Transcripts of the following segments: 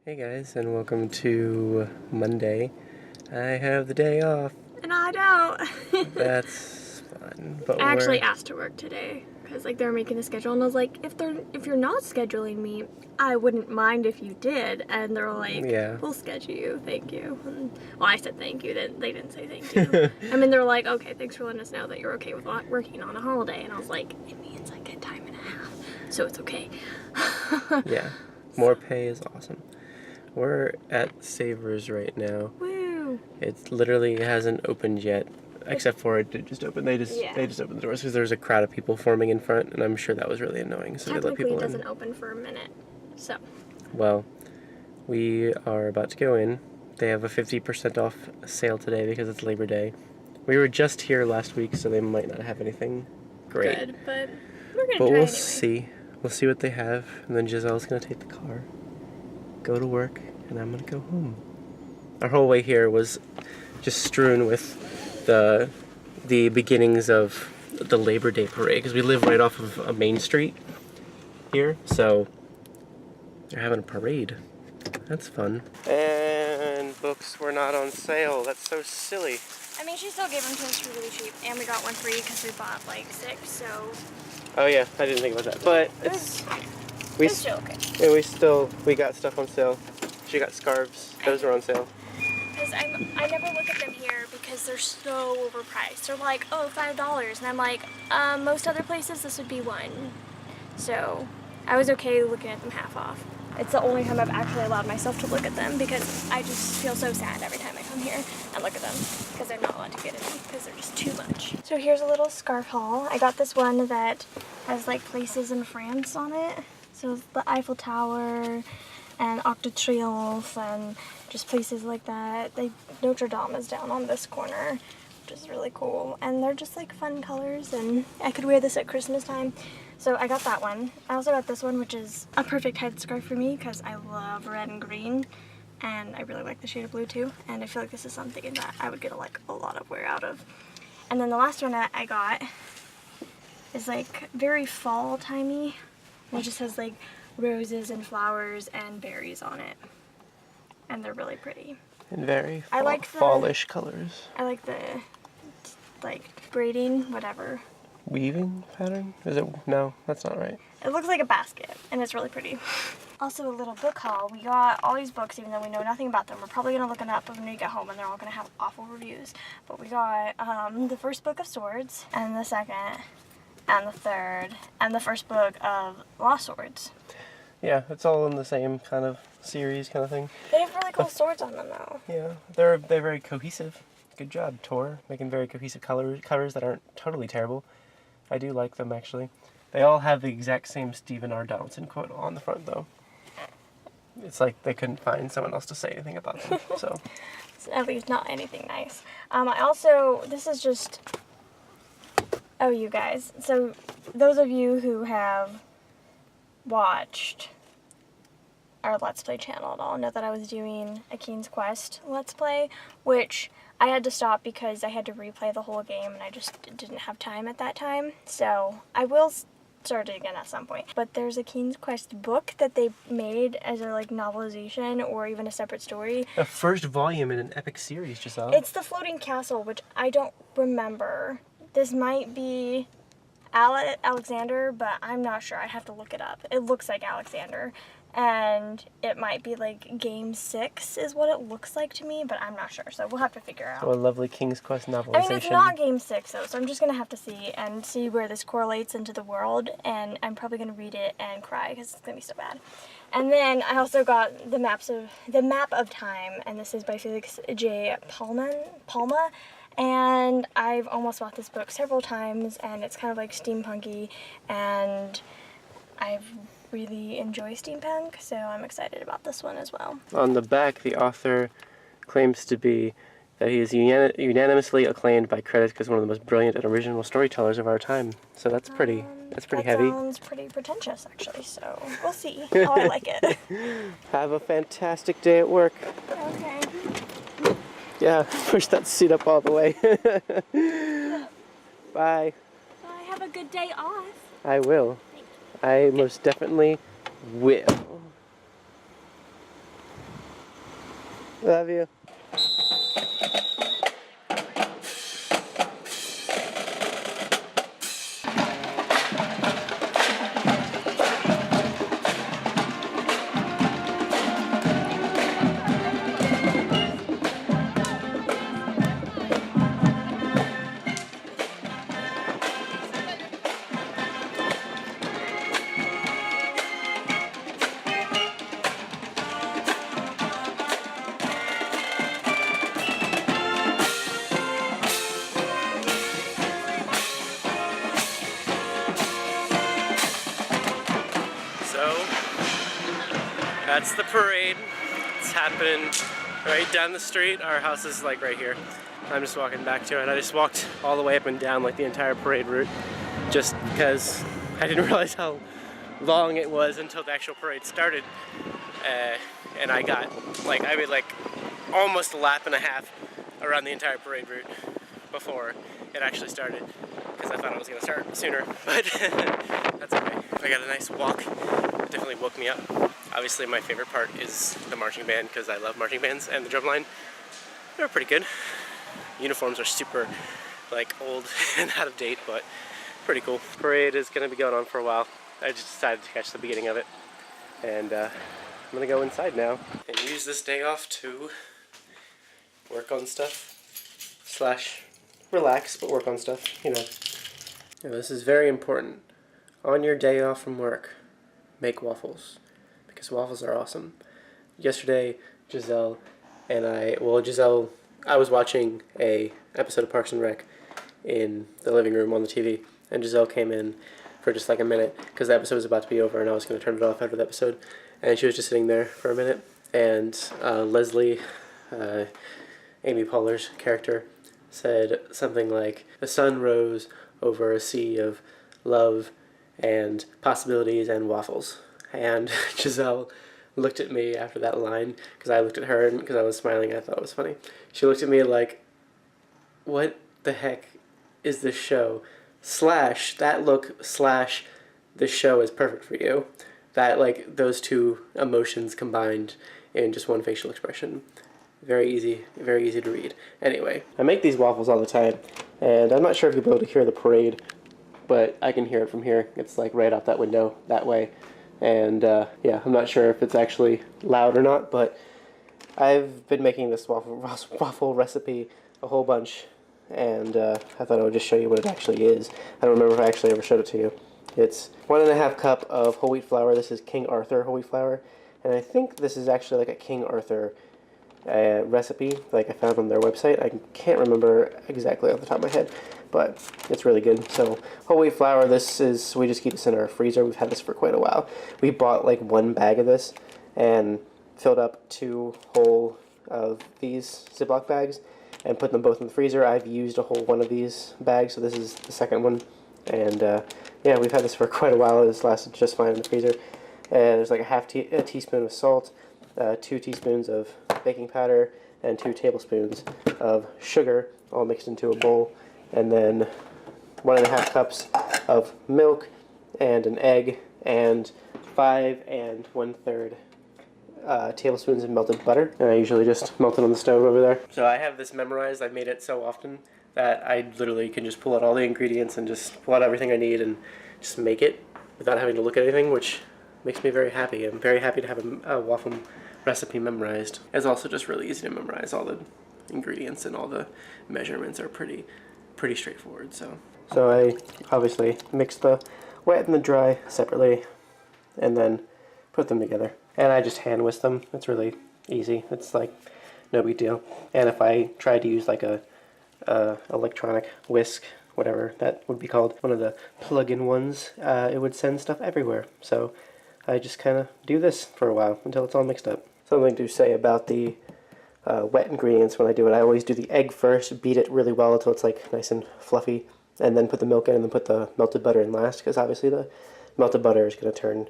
Hey guys, and welcome to Monday. I have the day off. And I don't. That's fun, but I actually asked to work today because like they were making the schedule, and I was like, if you're not scheduling me, I wouldn't mind if you did. And they're like, yeah, we'll schedule you, thank you. And, well, I said thank you. Then they didn't say thank you. I mean, they're like, okay, thanks for letting us know that you're okay with working on a holiday. And I was like, it means I get time and a half, so it's okay. yeah. More pay is awesome. We're at Savers right now. Woo! It literally hasn't opened yet, except for it did just open. They just opened the doors because there's a crowd of people forming in front, and I'm sure that was really annoying. So they let people in. Technically, it doesn't open for a minute, so. Well, we are about to go in. They have a 50% off sale today because it's Labor Day. We were just here last week, so they might not have anything great. Good, but we're gonna But try we'll anyway. see. We'll see what they have, and then Giselle's gonna take the car, go to work, and I'm gonna go home. Our whole way here was just strewn with the beginnings of the Labor Day parade, because we live right off of a main street here, so they're having a parade. That's fun. And books were not on sale. That's so silly. I mean, she still gave them to us for really cheap, and we got one free because we bought like 6, so. Oh yeah, I didn't think about that. But it's still okay. Yeah, we got stuff on sale. She got scarves. Those were on sale. Because I never look at them here because they're so overpriced. They're like, oh, $5, and I'm like, most other places this would be $1. So I was okay looking at them half off. It's the only time I've actually allowed myself to look at them because I just feel so sad every time I come here and look at them because I'm not allowed to get any because they're just too much. So here's a little scarf haul. I got this one that has like places in France on it. So the Eiffel Tower and Arc de Triomphe and just places like that. Notre Dame is down on this corner, which is really cool. And they're just like fun colors, and I could wear this at Christmas time. So I got that one. I also got this one, which is a perfect headscarf for me because I love red and green, and I really like the shade of blue too. And I feel like this is something that I would get like a lot of wear out of. And then the last one that I got is like very fall-timey. It just has like roses and flowers and berries on it, and they're really pretty. And very fallish colors. I like the like braiding, whatever. Weaving pattern? Is it? No, that's not right. It looks like a basket, and it's really pretty. Also, a little book haul. We got all these books, even though we know nothing about them. We're probably going to look them up when we get home, and they're all going to have awful reviews. But we got the first book of Swords, and the second, and the third, and the first book of Lost Swords. Yeah, it's all in the same kind of series kind of thing. They have really cool swords on them, though. Yeah, they're very cohesive. Good job, Tor, making very cohesive covers that aren't totally terrible. I do like them, actually. They all have the exact same Stephen R. Donaldson quote on the front, though. It's like they couldn't find someone else to say anything about them, so. It's at least not anything nice. This is just, oh, you guys. So, those of you who have watched our Let's Play channel at all know that I was doing a King's Quest Let's Play, which I had to stop because I had to replay the whole game and I just didn't have time at that time. So I will start it again at some point. But there's a King's Quest book that they made as a like novelization or even a separate story. A first volume in an epic series, Giselle. It's the Floating Castle, which I don't remember. This might be Alexander, but I'm not sure. I'd have to look it up. It looks like Alexander. And it might be like Game 6 is what it looks like to me, but I'm not sure, so we'll have to figure out. So a lovely King's Quest novelization. I mean, it's not Game 6 though, so I'm just going to have to see where this correlates into the world, and I'm probably going to read it and cry because it's going to be so bad. And then I also got the Map of Time, and this is by Felix J. Palma. And I've almost bought this book several times, and it's kind of like steampunky, and I've really enjoy steampunk, so I'm excited about this one as well. On the back, the author claims to be that he is unanimously acclaimed by critics as one of the most brilliant and original storytellers of our time. So that's pretty heavy. That sounds pretty pretentious, actually, so we'll see how I like it. Have a fantastic day at work. Okay. Yeah, push that seat up all the way. Bye. Bye, have a good day off. I will. I most definitely will. Love you. So, that's the parade. It's happening right down the street. Our house is like right here. I'm just walking back to it. I just walked all the way up and down like the entire parade route just because I didn't realize how long it was until the actual parade started. And I got I made like almost a lap and a half around the entire parade route before it actually started because I thought it was going to start sooner, but that's okay. I got a nice walk. It definitely woke me up. Obviously my favorite part is the marching band because I love marching bands, and the drumline. They're pretty good. Uniforms are super old and out of date, but pretty cool. Parade is going to be going on for a while. I just decided to catch the beginning of it, and I'm going to go inside now and use this day off to work on stuff / relax, but work on stuff, you know. Now, this is very important. On your day off from work, make waffles, because waffles are awesome. Yesterday, Giselle and I was watching a episode of Parks and Rec in the living room on the TV, and Giselle came in for just like a minute because the episode was about to be over and I was going to turn it off after the episode, and she was just sitting there for a minute, and Leslie, Amy Poehler's character, said something like, "The sun rose over a sea of love and possibilities and waffles." And Giselle looked at me after that line, because I looked at her, and because I was smiling, I thought it was funny. She looked at me like, "What the heck is this show? / that look / this show is perfect for you." That, those two emotions combined in just one facial expression. Very easy to read. Anyway, I make these waffles all the time, and I'm not sure if you'll be able to hear the parade, but I can hear it from here. It's right out that window that way. And yeah, I'm not sure if it's actually loud or not, but I've been making this waffle recipe a whole bunch, and I thought I would just show you what it actually is. I don't remember if I actually ever showed it to you. It's 1½ cup of whole wheat flour. This is King Arthur whole wheat flour, and I think this is actually a King Arthur recipe I found on their website. I can't remember exactly off the top of my head, but it's really good. So whole wheat flour, we just keep this in our freezer. We've had this for quite a while. We bought 1 bag of this and filled up 2 whole of these Ziploc bags and put them both in the freezer. I've used a whole one of these bags, so this is the second one. And yeah, we've had this for quite a while. This lasted just fine in the freezer. There's a teaspoon of salt, 2 teaspoons of baking powder, and 2 tablespoons of sugar, all mixed into a bowl, and then 1½ cups of milk, and an egg, and 5 1/3 tablespoons of melted butter. And I usually just melt it on the stove over there. So I have this memorized. I've made it so often that I literally can just pull out all the ingredients and just pull out everything I need and just make it without having to look at anything, which makes me very happy. I'm very happy to have a waffle recipe memorized. It's also just really easy to memorize. All the ingredients and all the measurements are pretty straightforward. So I obviously mix the wet and the dry separately and then put them together. And I just hand whisk them. It's really easy. It's no big deal. And if I tried to use a electronic whisk, whatever that would be called, one of the plug-in ones, it would send stuff everywhere. So I just kind of do this for a while until it's all mixed up. Something to say about the wet ingredients when I do it. I always do the egg first, beat it really well until it's nice and fluffy, and then put the milk in, and then put the melted butter in last, because obviously the melted butter is going to turn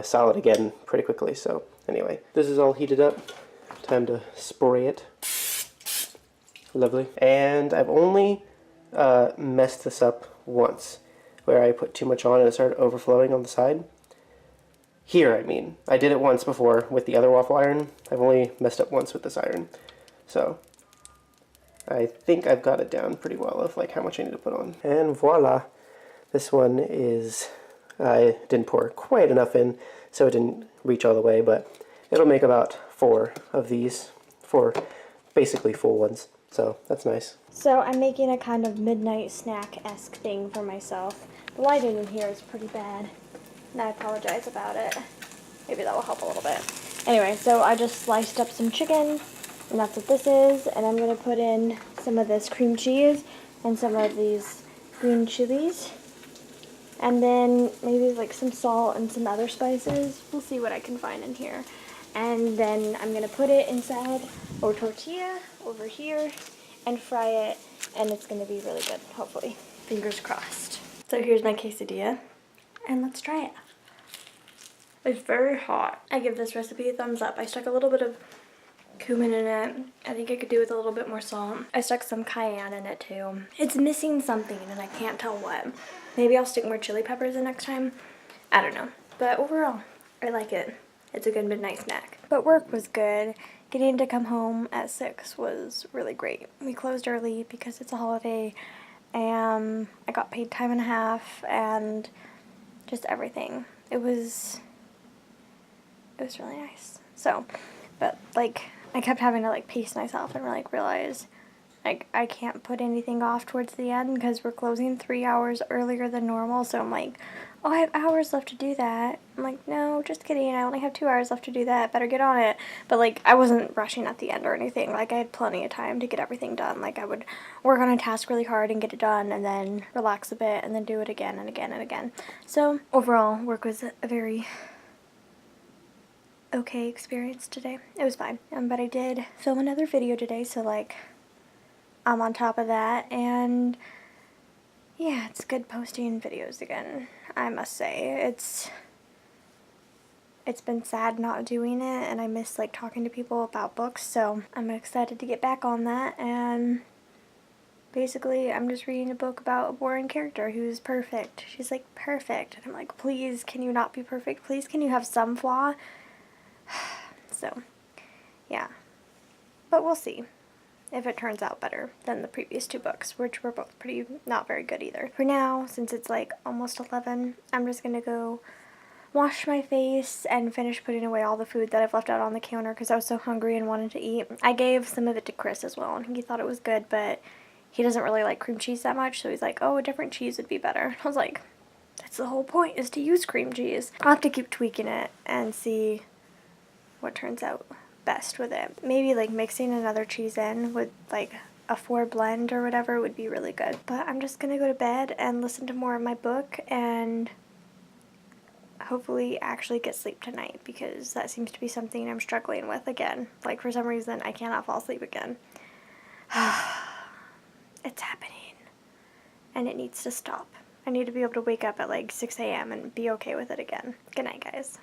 solid again pretty quickly. So anyway, this is all heated up. Time to spray it. Lovely. And I've only messed this up once, where I put too much on and it started overflowing on the side. Here, I mean. I did it once before with the other waffle iron. I've only messed up once with this iron. So, I think I've got it down pretty well of like how much I need to put on. And voila! This one is, I didn't pour quite enough in, so it didn't reach all the way, but it'll make about 4 of these, 4 basically full ones. So that's nice. So I'm making a kind of midnight snack-esque thing for myself. The lighting in here is pretty bad, and I apologize about it. Maybe that will help a little bit. Anyway, so I just sliced up some chicken, and that's what this is, and I'm going to put in some of this cream cheese and some of these green chilies, and then maybe like some salt and some other spices. We'll see what I can find in here. And then I'm going to put it inside a tortilla over here and fry it, and it's going to be really good, hopefully. Fingers crossed. So here's my quesadilla, and let's try it. It's very hot. I give this recipe a thumbs up. I stuck a little bit of cumin in it. I think I could do with a little bit more salt. I stuck some cayenne in it too. It's missing something, and I can't tell what. Maybe I'll stick more chili peppers in next time. I don't know. But overall, I like it. It's a good midnight snack. But work was good. Getting to come home at 6 was really great. We closed early because it's a holiday, and I got paid time and a half, and just everything. It was really nice. So, but like, I kept having to like pace myself and like realize like I can't put anything off towards the end because we're closing 3 hours earlier than normal. So I'm like, oh, I have hours left to do that. I'm like, no, just kidding. I only have 2 hours left to do that. Better get on it. But like, I wasn't rushing at the end or anything. Like, I had plenty of time to get everything done. Like, I would work on a task really hard and get it done, and then relax a bit, and then do it again and again and again. So overall, work was a very okay experience today. It was fine. But I did film another video today, so like, I'm on top of that, and yeah, it's good posting videos again, I must say. It's been sad not doing it, and I miss like talking to people about books, so I'm excited to get back on that. And basically I'm just reading a book about a boring character who's perfect. She's like perfect, and I'm like, please, can you not be perfect? Please, can you have some flaw? So yeah, but we'll see if it turns out better than the previous 2 books, which were both pretty not very good either. For now, since it's like almost 11, I'm just gonna go wash my face and finish putting away all the food that I've left out on the counter because I was so hungry and wanted to eat. I gave some of it to Chris as well, and he thought it was good, but he doesn't really like cream cheese that much, so he's like, oh, a different cheese would be better. I was like, that's the whole point, is to use cream cheese. I'll have to keep tweaking it and see what turns out best with it. Maybe like mixing another cheese in with like a 4 blend or whatever would be really good. But I'm just gonna go to bed and listen to more of my book and hopefully actually get sleep tonight, because that seems to be something I'm struggling with again. Like, for some reason I cannot fall asleep again. It's happening, and it needs to stop. I need to be able to wake up at like 6 a.m. and be okay with it again. Good night, guys.